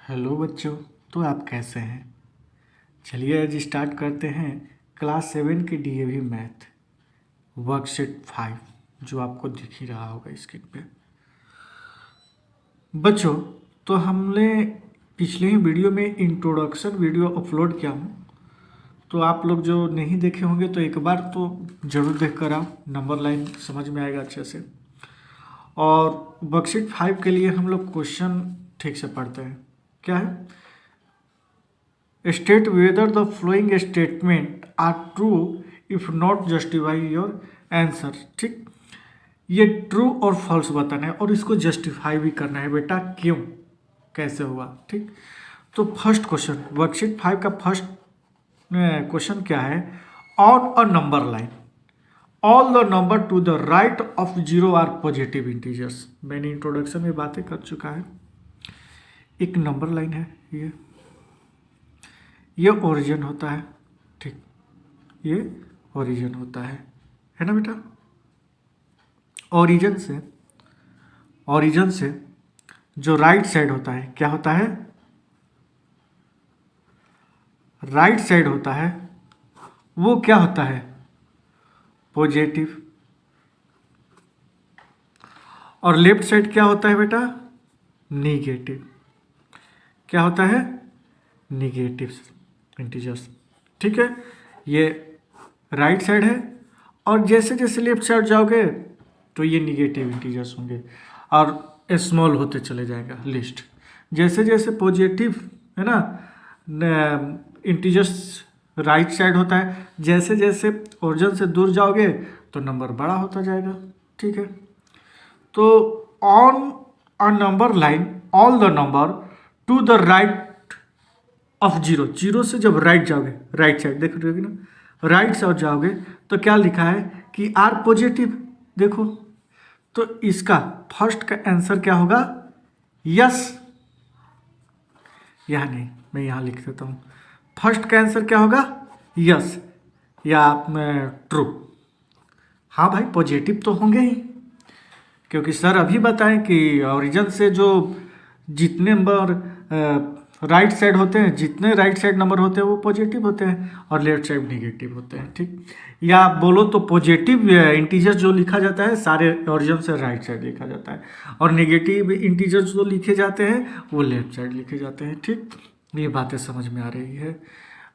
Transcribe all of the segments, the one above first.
Hello बच्चों। तो आप कैसे हैं? चलिए आज स्टार्ट करते हैं क्लास 7 की डीएवी मैथ वर्कशीट 5 जो आपको दिख ही रहा होगा स्क्रीन पे। बच्चों, तो हमने पिछले ही वीडियो में इंट्रोडक्शन वीडियो अपलोड किया हूँ, तो आप लोग जो नहीं देखे होंगे तो एक बार तो ज़रूर देख कर आओ, नंबर लाइन समझ में आएगा अच्छे से। और वर्कशीट 5 के लिए हम लोग क्वेश्चन ठीक से पढ़ते हैं। क्या है? State whether the following statement are true, if not justify your answer। ठीक, ये ट्रू और फॉल्स बताना है और इसको जस्टिफाई भी करना है बेटा, क्यों कैसे हुआ। ठीक, तो फर्स्ट क्वेश्चन वर्कशीट 5 का फर्स्ट क्वेश्चन क्या है? On a number line all the number to the right of zero are positive integers. मैंने इंट्रोडक्शन में बातें कर चुका है। एक नंबर लाइन है, ये ओरिजिन होता है। ठीक, ये ओरिजिन होता है ना बेटा। ओरिजिन से जो राइट साइड होता है, क्या होता है? राइट साइड होता है वो क्या होता है? पॉजिटिव। और लेफ्ट साइड क्या होता है बेटा? निगेटिव। क्या होता है? Negative integers. ठीक है, ये राइट साइड है और जैसे जैसे लेफ्ट साइड जाओगे तो ये निगेटिव इंटीजर्स होंगे और स्मॉल होते चले जाएगा लिस्ट। जैसे जैसे पॉजिटिव है ना इंटीजर्स राइट साइड होता है, जैसे जैसे ओरिजिन से दूर जाओगे तो नंबर बड़ा होता जाएगा। ठीक है, तो on a number line all the number to the right of zero, zero से जब राइट जाओगे, राइट साइड देख रहे हो ना, राइट साइड जाओगे तो क्या लिखा है कि आर पॉजिटिव। देखो तो इसका फर्स्ट का आंसर क्या होगा? यस। यह नहीं, मैं यहाँ लिख देता हूँ। फर्स्ट का आंसर क्या होगा? यस या ट्रू। हाँ भाई, पॉजिटिव तो होंगे ही, क्योंकि सर अभी बताएं कि ओरिजिन से जो जितने नंबर राइट साइड होते हैं, जितने राइट साइड नंबर होते हैं वो पॉजिटिव होते हैं और लेफ्ट साइड निगेटिव होते हैं। ठीक, या बोलो तो पॉजिटिव इंटीजर्स जो लिखा जाता है सारे ओरिजिन से राइट साइड लिखा जाता है और नेगेटिव इंटीजर्स जो लिखे जाते हैं वो लेफ्ट साइड लिखे जाते हैं। ठीक, ये बातें समझ में आ रही है।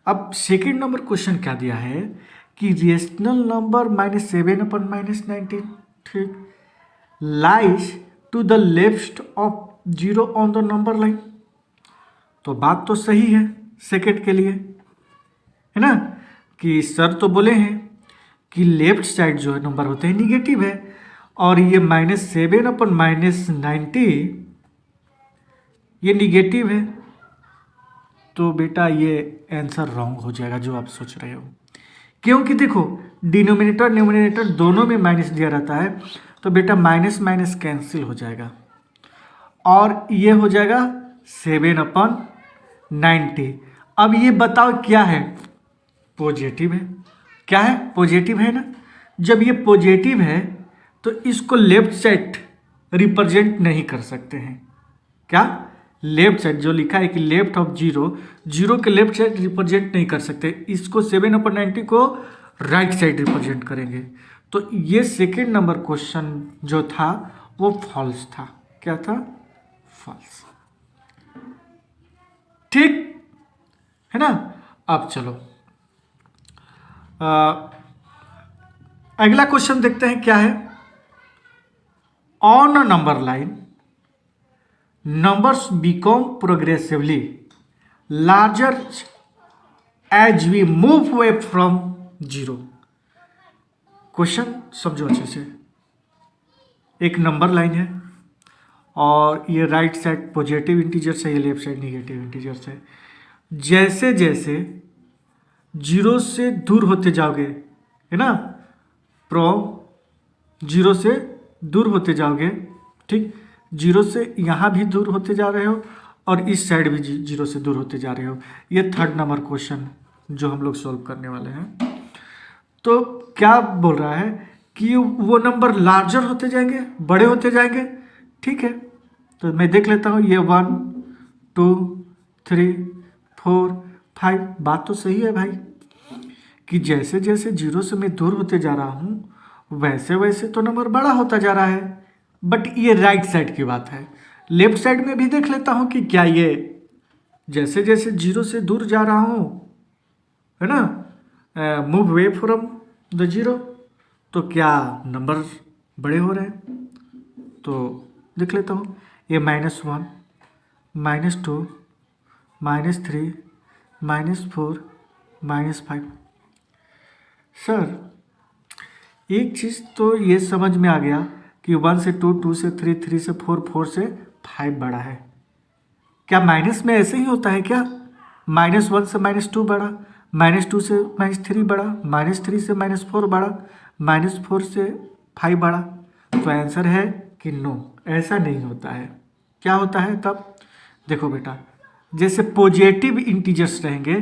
अब सेकेंड नंबर क्वेश्चन क्या दिया है कि रेशनल नंबर -7/-19 ठीक lies to the left of zero on the number line. तो बात तो सही है सेकेंड के लिए, है ना, कि सर तो बोले हैं कि लेफ्ट साइड जो है नंबर होते हैं निगेटिव है और ये -7/-90 ये निगेटिव है। तो बेटा ये आंसर रॉन्ग हो जाएगा जो आप सोच रहे हो, क्योंकि देखो डिनोमिनेटर न्यूमरेटर दोनों में माइनस दिया रहता है, तो बेटा माइनस माइनस कैंसिल हो जाएगा और ये हो जाएगा 7/90। अब ये बताओ क्या है? पॉजिटिव है। क्या है? पॉजिटिव है ना। जब ये पॉजिटिव है तो इसको लेफ्ट साइड रिप्रेजेंट नहीं कर सकते हैं। क्या? लेफ्ट साइड जो लिखा है कि लेफ्ट ऑफ जीरो, जीरो के लेफ्ट साइड रिप्रेजेंट नहीं कर सकते, इसको 7/90 को राइट साइड रिप्रेजेंट करेंगे। तो ये सेकेंड नंबर क्वेश्चन जो था वो फॉल्स था। क्या था? फॉल्स। ठीक है ना। अब चलो अगला क्वेश्चन देखते हैं क्या है। On a number line numbers become progressively larger as we move away from zero। Question समझो अच्छे से। एक नंबर लाइन है और ये राइट साइड पॉजिटिव इंटीजर्स है, ये लेफ्ट साइड निगेटिव इंटीजर्स है। जैसे जैसे जीरो से दूर होते जाओगे, है ना, जीरो से दूर होते जाओगे, ठीक, जीरो से यहाँ भी दूर होते जा रहे हो और इस साइड भी जीरो से दूर होते जा रहे हो। ये थर्ड नंबर क्वेश्चन जो हम लोग सॉल्व करने वाले हैं। तो क्या बोल रहा है कि वो नंबर लार्जर होते जाएंगे, बड़े होते जाएंगे। ठीक है, तो मैं देख लेता हूँ ये 1 2 3 4 5। बात तो सही है भाई कि जैसे जैसे जीरो से मैं दूर होते जा रहा हूँ वैसे वैसे तो नंबर बड़ा होता जा रहा है। बट ये राइट साइड की बात है। लेफ्ट साइड में भी देख लेता हूँ कि क्या ये जैसे जैसे जीरो से दूर जा रहा हूँ, है ना, move way from the zero, तो क्या नंबर बड़े हो रहे हैं। तो देख लेता हूँ ये -1 -2 -3 -4 -5। सर एक चीज़ तो ये समझ में आ गया कि 1 से 2, 2 से 3, 3 से 4, 4 से 5 बड़ा है। क्या माइनस में ऐसे ही होता है क्या? -1 से -2 बड़ा, -2 से -3 बड़ा, -3 से -4 बड़ा, -4 से 5 बड़ा। तो आंसर है कि नो, ऐसा नहीं होता है। क्या होता है तब? देखो बेटा, जैसे पॉजिटिव इंटीजर्स रहेंगे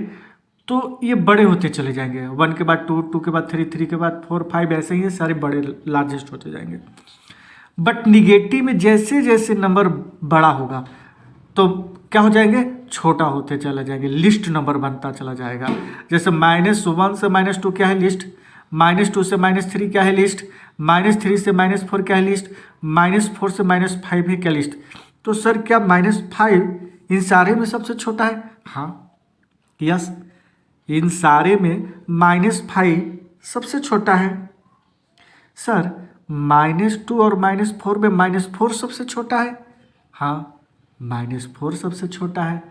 तो ये बड़े होते चले जाएंगे। 1 के बाद 2, 2 के बाद 3, 3 के बाद 4, 5, ऐसे ही सारे बड़े लार्जेस्ट होते जाएंगे। बट निगेटिव में जैसे जैसे नंबर बड़ा होगा तो क्या हो जाएंगे? छोटा होते चला जाएंगे, लिस्ट नंबर बनता चला जाएगा। जैसे -1 से -2 क्या है? लिस्ट। -2 से -3 क्या है? लिस्ट। -3 से -4 क्या है? लिस्ट। -4 से -5 है क्या? लिस्ट। तो सर क्या -5 इन सारे में सबसे छोटा है? हाँ, यस, इन सारे में -5 सबसे छोटा है। सर -2 और -4 में -4 सबसे छोटा है? हाँ, -4 सबसे छोटा है।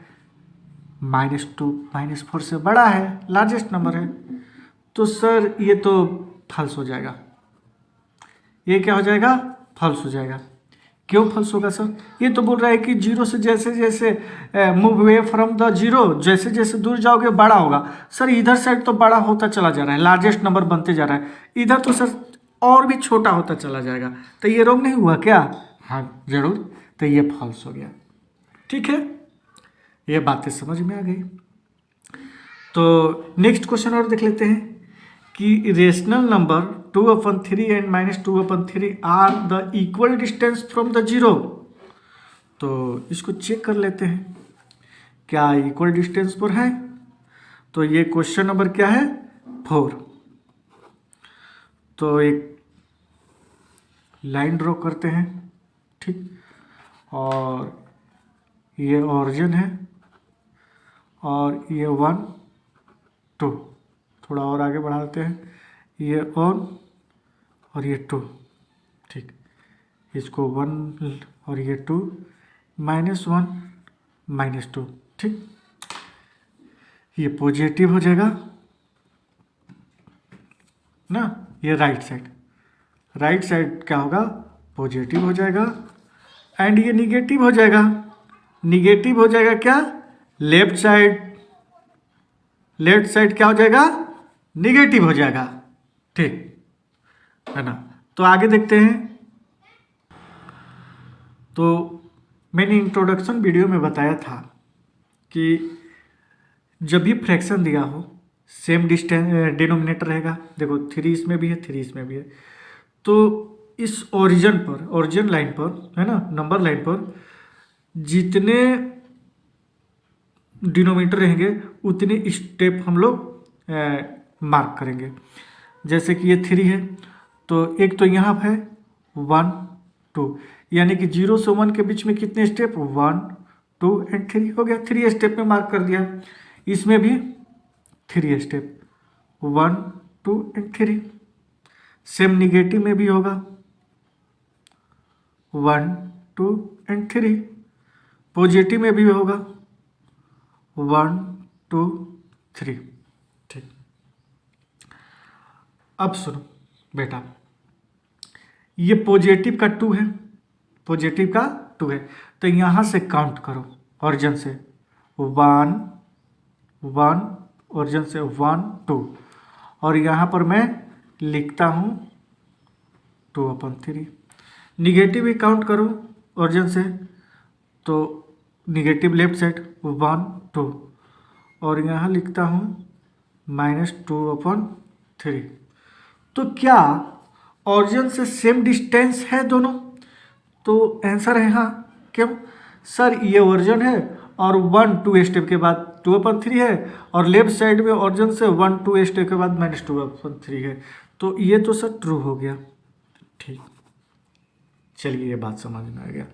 -2 -4 से बड़ा है, लार्जेस्ट नंबर है। तो सर ये तो फॉल्स हो जाएगा। ये क्या हो जाएगा? फॉल्स हो जाएगा। क्यों फॉल्स होगा सर? ये तो बोल रहा है कि जीरो से जैसे जैसे move way from the zero, जैसे जैसे दूर जाओगे बड़ा होगा। सर इधर साइड तो बड़ा होता चला जा रहा है, लार्जेस्ट नंबर बनते जा रहा है। इधर तो सर और भी छोटा होता चला जाएगा। तो ये रॉन्ग नहीं हुआ क्या? हाँ जरूर। तो ये फॉल्स हो गया। ठीक है, ये बातें समझ में आ गई। तो नेक्स्ट क्वेश्चन और देख लेते हैं कि rational number 2/3 and -2/3 are the equal distance from the zero. तो इसको चेक कर लेते हैं क्या इक्वल डिस्टेंस पर है। तो ये क्वेश्चन नंबर क्या है? 4। तो एक लाइन ड्रॉ करते हैं, ठीक, और ये ऑरिजिन है और ये 1 2, थोड़ा और आगे बढ़ाते हैं, ये ऑन और ये 2, ठीक, इसको 1 और ये 2, -1 -2, ठीक। ये पॉजिटिव हो जाएगा ना, ये राइट साइड क्या होगा? पॉजिटिव हो जाएगा। एंड ये निगेटिव हो जाएगा। निगेटिव हो जाएगा क्या? लेफ्ट साइड क्या हो जाएगा? निगेटिव हो जाएगा, ठीक है ना। तो आगे देखते हैं। तो मैंने इंट्रोडक्शन वीडियो में बताया था कि जब भी फ्रैक्शन दिया हो सेम डिस्टेंस डिनोमिनेटर रहेगा। देखो 3 इसमें भी है, 3 इसमें भी है। तो इस ओरिजिन लाइन पर, है ना, नंबर लाइन पर जितने डिनोमिनेटर रहेंगे उतने स्टेप हम लोग मार्क करेंगे। जैसे कि ये 3 है तो एक तो यहाँ है 1 2, यानी कि 0 से 1 के बीच में कितने स्टेप? 1 2 एंड 3 हो गया। 3 स्टेप में मार्क कर दिया। इसमें भी 3 स्टेप, 1 2 एंड 3। सेम निगेटिव में भी होगा 1 2 एंड 3। पॉजिटिव में भी होगा 1 2 3, ठीक। अब सुनो बेटा, ये पॉजिटिव का 2 है, पॉजिटिव का 2 है। तो यहाँ से काउंट करो ऑरिजिन से 1 1, ओरिजिन से 1 2, और यहाँ पर मैं लिखता हूँ 2/3। निगेटिव भी काउंट करो ओरिजिन से, तो निगेटिव लेफ्ट साइड 1 2, और यहाँ लिखता हूँ -2/3। तो क्या ओरिजिन से सेम डिस्टेंस है दोनों? तो आंसर है हाँ। क्यों? सर ये ओरिजिन है और 1 2 स्टेप के बाद 2/3 है, और लेफ्ट साइड में ओरिजिन से 1 2 स्टेप के बाद -2/3 है। तो ये तो सर ट्रू हो गया। ठीक, चलिए ये बात समझ में आ गया।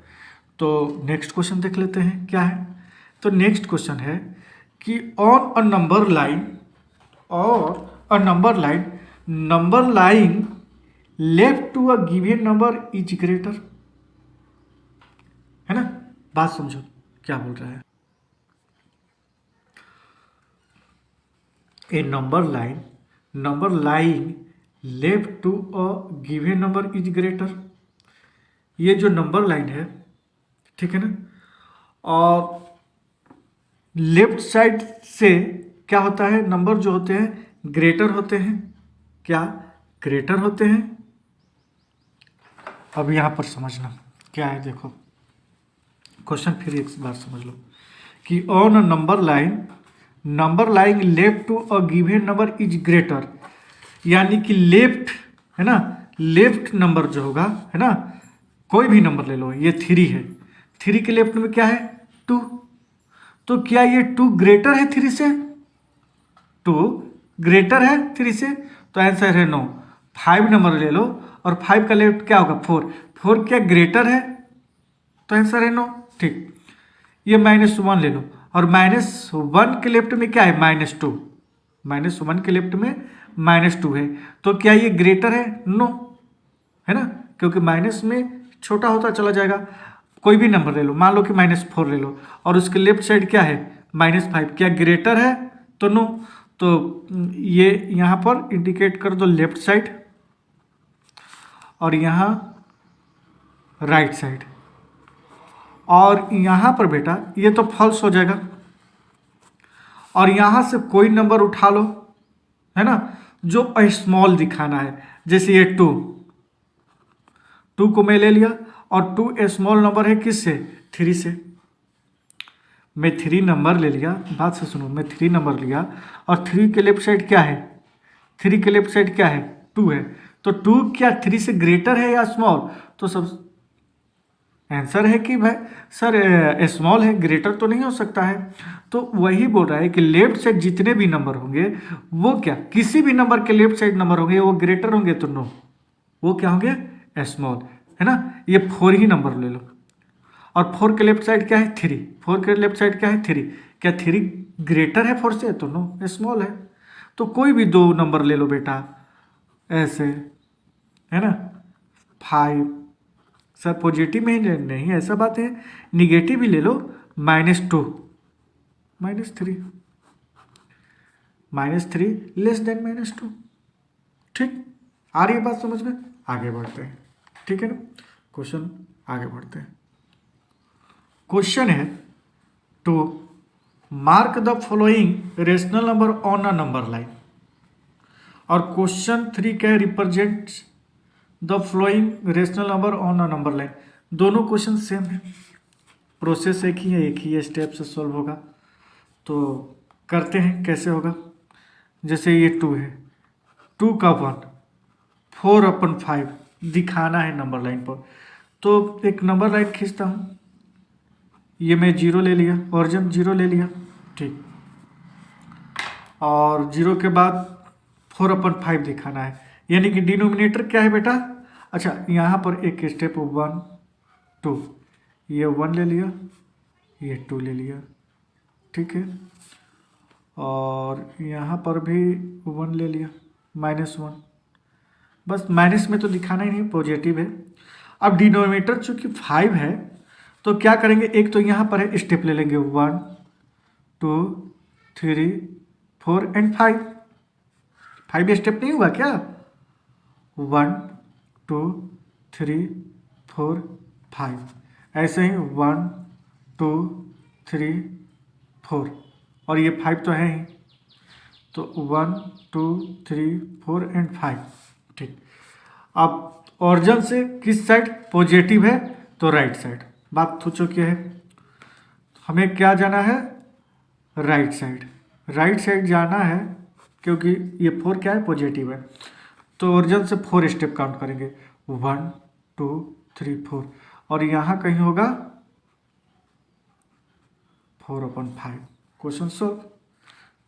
तो नेक्स्ट क्वेश्चन देख लेते हैं क्या है। तो नेक्स्ट क्वेश्चन है कि on a number line number line left to a given number is greater, है ना। बात समझो क्या बोल रहा है। A number line left to a given number is greater. ये जो नंबर लाइन है, ठीक है ना, और लेफ्ट साइड से क्या होता है, नंबर जो होते हैं ग्रेटर होते हैं। क्या ग्रेटर होते हैं। अब यहाँ पर समझना क्या है, देखो क्वेश्चन फिर एक बार समझ लो कि on a number line left to a given number is greater, यानी कि लेफ्ट, है ना, लेफ्ट नंबर जो होगा, है ना, कोई भी नंबर ले लो, ये 3 है, 3 के लेफ्ट में क्या है 2, तो क्या ये 2 ग्रेटर है 3 से, 2 ग्रेटर है 3 से, तो आंसर है नो। 5 नंबर ले लो और 5 का लेफ्ट क्या होगा 4, 4 क्या ग्रेटर है, तो आंसर है नो। ठीक, ये -1 ले लो और -1 के लेफ्ट में क्या है -2, -1 के लेफ्ट में -2 है, तो क्या ये ग्रेटर है, नो, है ना, क्योंकि माइनस में छोटा होता चला जाएगा। कोई भी नंबर ले लो, मान लो कि -4 ले लो और उसके लेफ्ट साइड क्या है -5, क्या ग्रेटर है, तो नो। तो ये यहाँ पर इंडिकेट कर दो लेफ्ट साइड और यहाँ राइट साइड, और यहाँ पर बेटा ये तो फॉल्स हो जाएगा, और यहाँ से कोई नंबर उठा लो, है ना, जो स्मॉल दिखाना है, जैसे ये 2 को मैं ले लिया और 2 स्मॉल नंबर है किससे 3 से, मैं 3 नंबर ले लिया, बात से सुनो, मैं 3 नंबर लिया और 3 के लेफ्ट साइड क्या है, 3 के लेफ्ट साइड क्या है 2 है, तो 2 क्या 3 से ग्रेटर है या स्मॉल, तो सब आंसर है कि भाई सर स्मॉल है, ग्रेटर तो नहीं हो सकता है। तो वही बोल रहा है कि लेफ्ट साइड जितने भी नंबर होंगे वो क्या, किसी भी नंबर के लेफ्ट साइड नंबर होंगे वो ग्रेटर होंगे, तो नो, वो क्या होंगे स्मॉल, है ना। ये 4 ही नंबर ले लो और 4 के लेफ्ट साइड क्या है 3, 4 के लेफ्ट साइड क्या है 3, क्या 3 ग्रेटर है 4 से, तो नो, स्मॉल है। तो कोई भी 2 नंबर ले लो बेटा ऐसे, है ना, 5, सर पॉजिटिव में ही नहीं ऐसा बात है, निगेटिव ही ले लो, -2 -3 -3 लेस देन -2। ठीक, आ रही है बात समझ में, आगे बढ़ते हैं, ठीक है ना, क्वेश्चन आगे बढ़ते हैं। क्वेश्चन है to mark the following rational number on a number line, और क्वेश्चन 3 क्या है, represent the flowing rational number on a number line. दोनों क्वेश्चन सेम है, प्रोसेस एक ही है, एक ही स्टेप से सॉल्व होगा। तो करते हैं कैसे होगा। जैसे ये 2 है, 2 का 1 4/5 दिखाना है नंबर लाइन पर, तो एक नंबर लाइन खींचता हूँ, ये मैं 0 ले लिया, ओरिजिन 0 ले लिया, ठीक, और 0 के बाद 4/5 दिखाना है, यानी कि डिनोमिनेटर क्या है बेटा, अच्छा यहाँ पर एक स्टेप 1 2, ये 1 ले लिया, ये 2 ले लिया, ठीक है, और यहाँ पर भी 1 ले लिया, -1, बस माइनस में तो दिखाना ही नहीं, पॉजिटिव है। अब डिनोमिनेटर चूंकि 5 है तो क्या करेंगे, एक तो यहाँ पर है स्टेप ले लेंगे 1 2 3 4 एंड 5 स्टेप नहीं हुआ क्या, 1 2 3 4 5, ऐसे ही 1 2 3 4, और ये 5 तो है ही, तो 1 2 3 4 एंड 5, ठीक। अब ओरिजिन से किस साइड पॉजिटिव है, तो राइट साइड, बात हो चुकी है। हमें क्या जाना है, राइट साइड, राइट साइड जाना है, क्योंकि ये 4 क्या है पॉजिटिव है, तो ओरिजिन से 4 स्टेप काउंट करेंगे, 1 2 3 4, और यहाँ कहीं होगा 4/5। Question solve.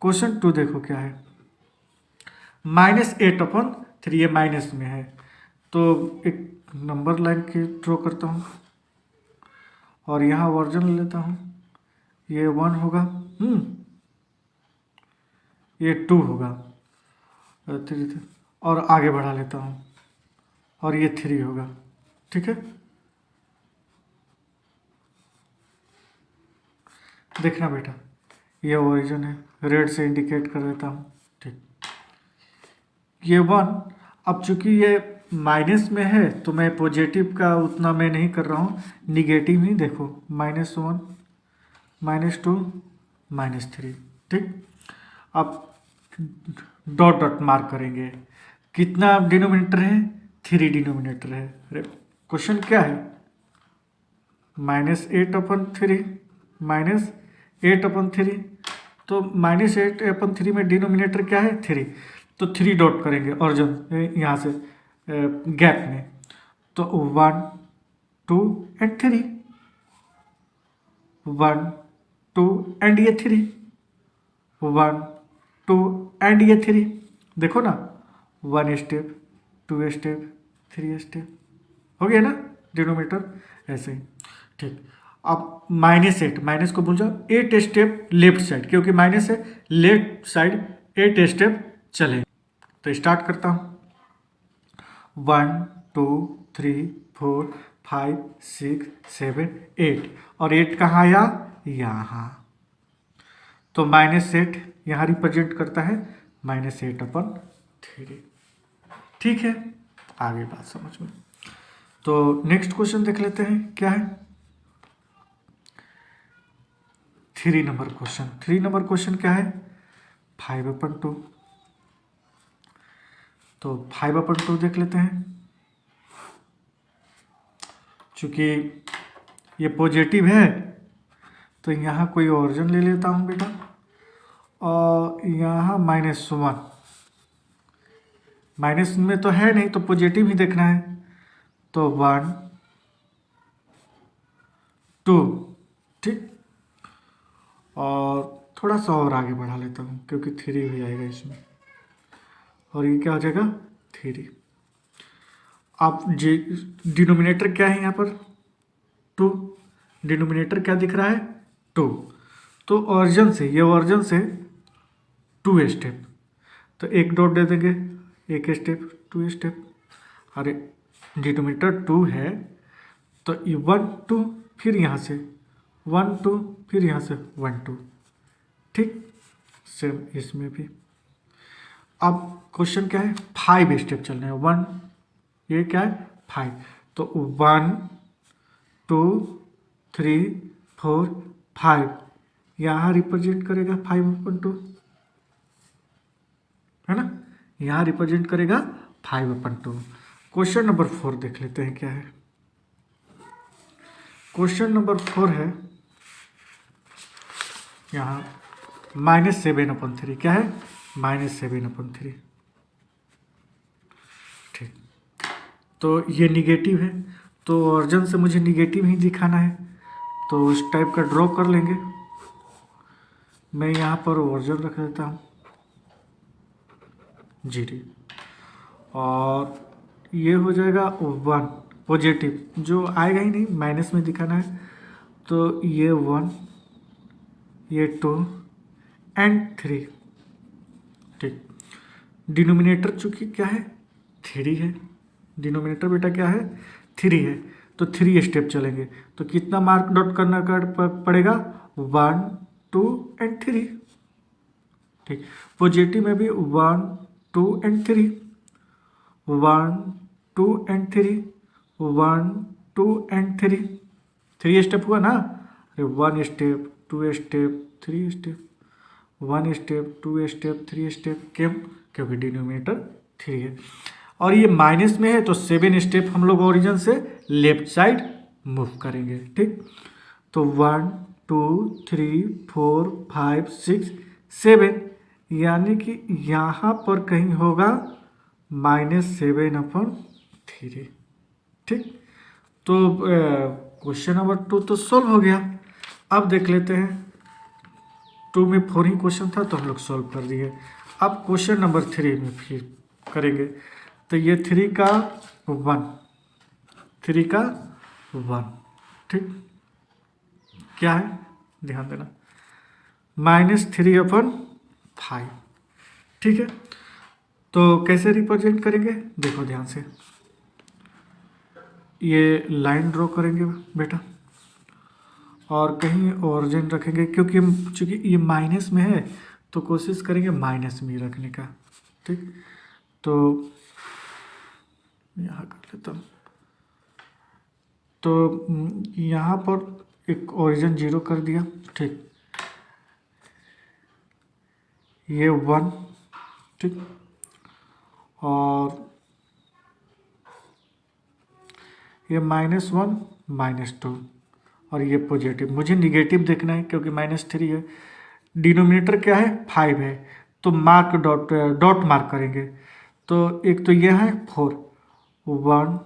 क्वेश्चन 2 देखो क्या है, -8/3, ये माइनस में है तो एक नंबर लाइन की ड्रॉ करता हूँ और यहाँ वर्जन ले लेता हूँ, ये 1 होगा, ये 2 होगा, 3 और आगे बढ़ा लेता हूँ और ये 3 होगा। ठीक है, देखना बेटा, ये ओरिजिन है, रेड से इंडिकेट कर देता हूँ। ठीक, ये 1, अब चूंकि ये माइनस में है तो मैं पॉजिटिव का उतना मैं नहीं कर रहा हूँ, निगेटिव ही देखो, -1, -2, -3। ठीक, अब डॉट डॉट मार्क करेंगे, कितना डिनोमिनेटर है, 3 डिनोमिनेटर है। अरे क्वेश्चन क्या है, -8/3, -8/3, तो -8/3 में डिनोमिनेटर क्या है, 3, तो 3 डॉट करेंगे और जो यहाँ से गैप में, तो 1, 2 एंड 3, 1, 2 एंड ये 3, 1, 2 एंड ये 3, देखो ना, 1 स्टेप, 2 स्टेप, 3 स्टेप, हो गया ना डिनोमिनेटर, ऐसे ही। ठीक, अब -8, माइनस को भूल जाओ, 8 स्टेप लेफ्ट साइड, क्योंकि माइनस है, लेफ्ट साइड 8 स्टेप चले, तो स्टार्ट करता हूँ, 1, 2, 3, 4, 5, 6, 7, 8, और 8 कहाँ आया, यहाँ, तो -8 यहाँ रिप्रेजेंट करता है -8/3। ठीक है, आगे बात समझ में। तो नेक्स्ट क्वेश्चन देख लेते हैं क्या है, 3 नंबर क्वेश्चन। 3 नंबर क्वेश्चन क्या है, 5/2। तो 5/2 देख लेते हैं, चूंकि ये पॉजिटिव है तो यहाँ कोई ओरिजिन ले लेता हूँ बेटा, और यहाँ -1, माइनस में तो है नहीं तो पॉजिटिव ही देखना है, तो 1, 2, ठीक, और थोड़ा सा और आगे बढ़ा लेता हूँ क्योंकि 3 हो जाएगा इसमें, और ये क्या हो जाएगा, 3। अब डिनोमिनेटर क्या है यहाँ पर, 2, डिनोमिनेटर क्या दिख रहा है, 2, तो ऑरिजिन से, ये ऑरिजिन से 2 स्टेप, तो एक डॉट दे देंगे, एक स्टेप, 2 स्टेप, अरे डिनोमिनेटर 2 है तो 1, 2, फिर यहाँ से 1, 2, फिर यहाँ से 1, 2, ठीक, सेम इसमें भी। अब क्वेश्चन क्या है, 5 स्टेप चलने हैं, 1, ये क्या है, 5, तो 1, 2, 3, 4, 5, यहाँ रिप्रेजेंट करेगा 5/2, है ना, यहाँ रिप्रेजेंट करेगा 5/2। क्वेश्चन नंबर 4 देख लेते हैं क्या है। क्वेश्चन नंबर 4 है यहाँ -7/3, क्या है, -7/3। ठीक, तो ये निगेटिव है तो ऑरिजिन से मुझे निगेटिव ही दिखाना है, तो उस टाइप का ड्रॉ कर लेंगे। मैं यहाँ पर ऑरिजिन रख देता हूँ 0, और ये हो जाएगा 1 पॉजिटिव, जो आएगा ही नहीं, माइनस में दिखाना है, तो ये 1, ये 2 एंड 3। ठीक, डिनोमिनेटर चूंकि क्या है, 3 है, डिनोमिनेटर बेटा क्या है, 3 है, तो 3 स्टेप चलेंगे, तो कितना मार्क डॉट करना पड़ेगा, 1, 2 एंड 3। ठीक, पॉजिटिव में भी 1, 2 एंड 3, 1, 2 एंड 3, 1, 2 एंड 3, 3 स्टेप हुआ ना, अरे 1 step, 2 step, 3 step, 1 step, 2 step, 3 step, क्यों, क्योंकि डिनोमिनेटर 3 है, और ये माइनस में है तो 7 स्टेप हम लोग ओरिजिन से लेफ्ट साइड मूव करेंगे। ठीक, तो 1, 2, 3, 4, 5, 6, 7, यानी कि यहाँ पर कहीं होगा -7/3। ठीक, तो क्वेश्चन नंबर 2 तो सोल्व हो गया। अब देख लेते हैं 2 में 4 ही क्वेश्चन था तो हम लोग सॉल्व कर दिए। अब क्वेश्चन नंबर 3 में फिर करेंगे। तो ये 3 का 1, 3 का 1, ठीक, क्या है ध्यान देना, -3/5, ठीक है। तो कैसे रिप्रेजेंट करेंगे देखो ध्यान से, ये लाइन ड्रॉ करेंगे बेटा, और कहीं ओरिजिन रखेंगे, क्योंकि चूंकि ये माइनस में है तो कोशिश करेंगे माइनस में ही रखने का, ठीक। तो यहाँ कर लेता हूँ। तो यहाँ पर एक ओरिजिन 0 कर दिया, ठीक, ये 1, ठीक, और ये -1 -2, और ये पॉजिटिव, मुझे निगेटिव देखना है क्योंकि -3 है, डिनोमिनेटर क्या है 5 है, तो मार्क डॉट मार्क करेंगे। तो एक तो ये है 4, 1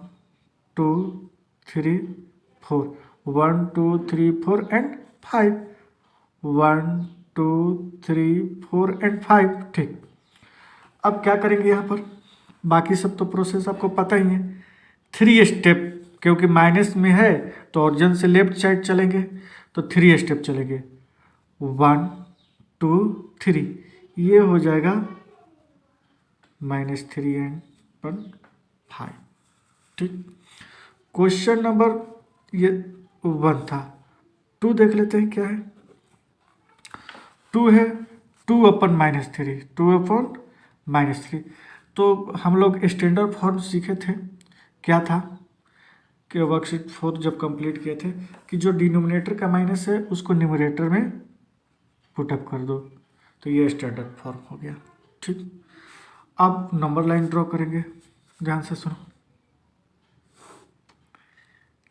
2 3 4, 1 2 3 4 एंड 5, 1 2 3 4 एंड 5, ठीक। अब क्या करेंगे यहाँ पर, बाकी सब तो प्रोसेस आपको पता ही है, 3 स्टेप, क्योंकि माइनस में है तो ओरिजिन से लेफ्ट साइड चलेंगे, तो 3 स्टेप चलेंगे, 1 2 3, ये हो जाएगा -3 एंड 5, ठीक। क्वेश्चन नंबर ये 1 था, 2 देख लेते हैं क्या है। 2 है 2/-3, 2/-3। तो हम लोग स्टैंडर्ड फॉर्म सीखे थे, क्या था कि वर्कशीट 4 जब कंप्लीट किए थे कि जो डिनोमिनेटर का माइनस है उसको न्यूमरेटर में पुटअप कर दो, तो ये स्टैंडर्ड फॉर्म हो गया, ठीक। अब नंबर लाइन ड्रॉ करेंगे, ध्यान से सुनो,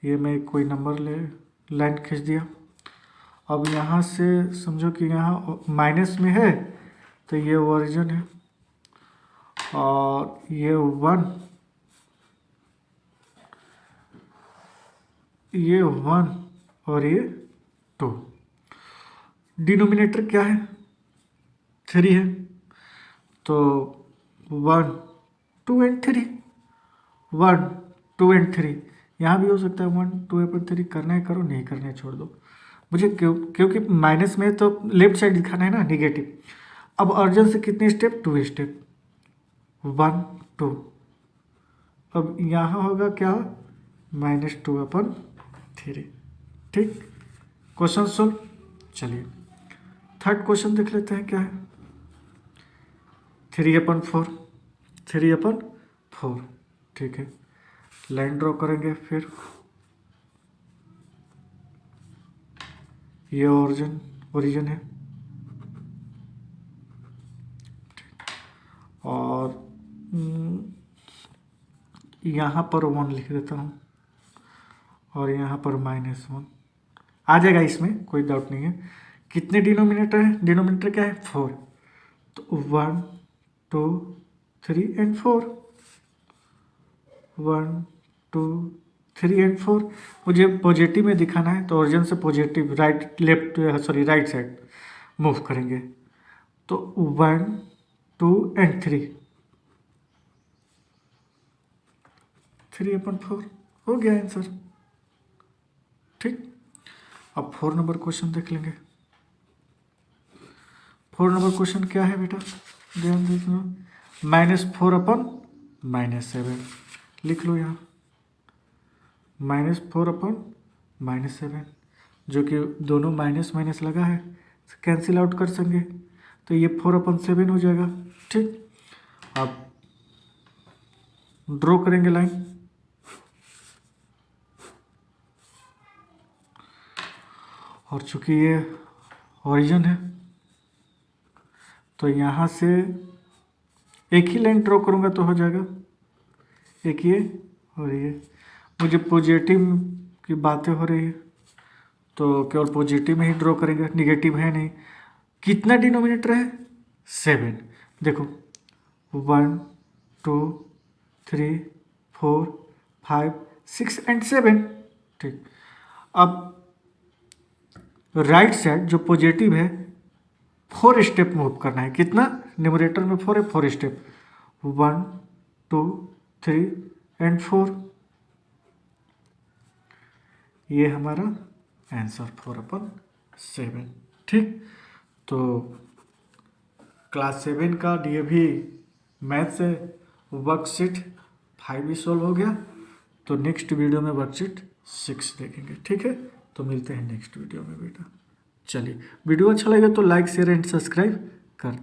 ये मैं कोई नंबर लाइन खींच दिया। अब यहाँ से समझो कि यहाँ माइनस में है तो ये ओरिजिन है, और ये 1, ये 1 और ये 2, डिनोमिनेटर क्या है 3 है, तो 1 2 एंड 3, 1 2 एंड 3, यहाँ भी हो सकता है 1 2/3, करना है करो, नहीं करना है छोड़ दो, मुझे क्योंकि माइनस में तो लेफ्ट साइड दिखाना है ना निगेटिव। अब अर्जन से कितने स्टेप, 2 स्टेप, 1 2, अब यहाँ होगा क्या, -2/3, ठीक। Question solve. चलिए थर्ड क्वेश्चन देख लेते हैं क्या है, 3/4, 3/4, ठीक है। लाइन ड्रॉ करेंगे, फिर ये ओरिजिन है, और यहाँ पर 1 लिख देता हूँ, और यहाँ पर -1 आ जाएगा, इसमें कोई डाउट नहीं है। कितने डिनोमिनेटर है, डिनोमिनेटर क्या है 4, तो 1 2 3 एंड 4, 1 2 3 एंड 4, मुझे पॉजिटिव में दिखाना है तो ओरिजिन से पॉजिटिव राइट साइड मूव करेंगे, तो 1 2 एंड 3/4 हो गया आंसर, ठीक। अब 4 नंबर क्वेश्चन देख लेंगे। 4 नंबर क्वेश्चन क्या है बेटा, ध्यान देखना, -4/-7, लिख लो यहाँ, -4/-7, जो कि दोनों माइनस माइनस लगा है, कैंसिल आउट कर सकेंगे, तो ये 4/7 हो जाएगा, ठीक। अब ड्रॉ करेंगे लाइन, और चूंकि ये ओरिजिन है तो यहाँ से एक ही लाइन ड्रॉ करूँगा तो हो जाएगा, एक ये और ये, मुझे पॉजिटिव की बातें हो रही है तो केवल पॉजिटिव में ही ड्रॉ करेंगे, निगेटिव है नहीं। कितना डिनोमिनेटर है 7, देखो 1 2 3 4 5 6 एंड 7, ठीक। अब राइट साइड जो पॉजिटिव है 4 स्टेप मूव करना है। कितना? न्यूमरेटर में 4 है, 4 स्टेप, 1 2 3 एंड 4। ये हमारा आंसर 4/7। ठीक, तो क्लास 7 का डीएवी मैथ से वर्कशीट 5 भी सॉल्व हो गया। तो नेक्स्ट वीडियो में वर्कशीट 6 देखेंगे। ठीक है, तो मिलते हैं नेक्स्ट वीडियो में बेटा। चलिए, वीडियो अच्छा लगे तो लाइक शेयर एंड सब्सक्राइब कर दें।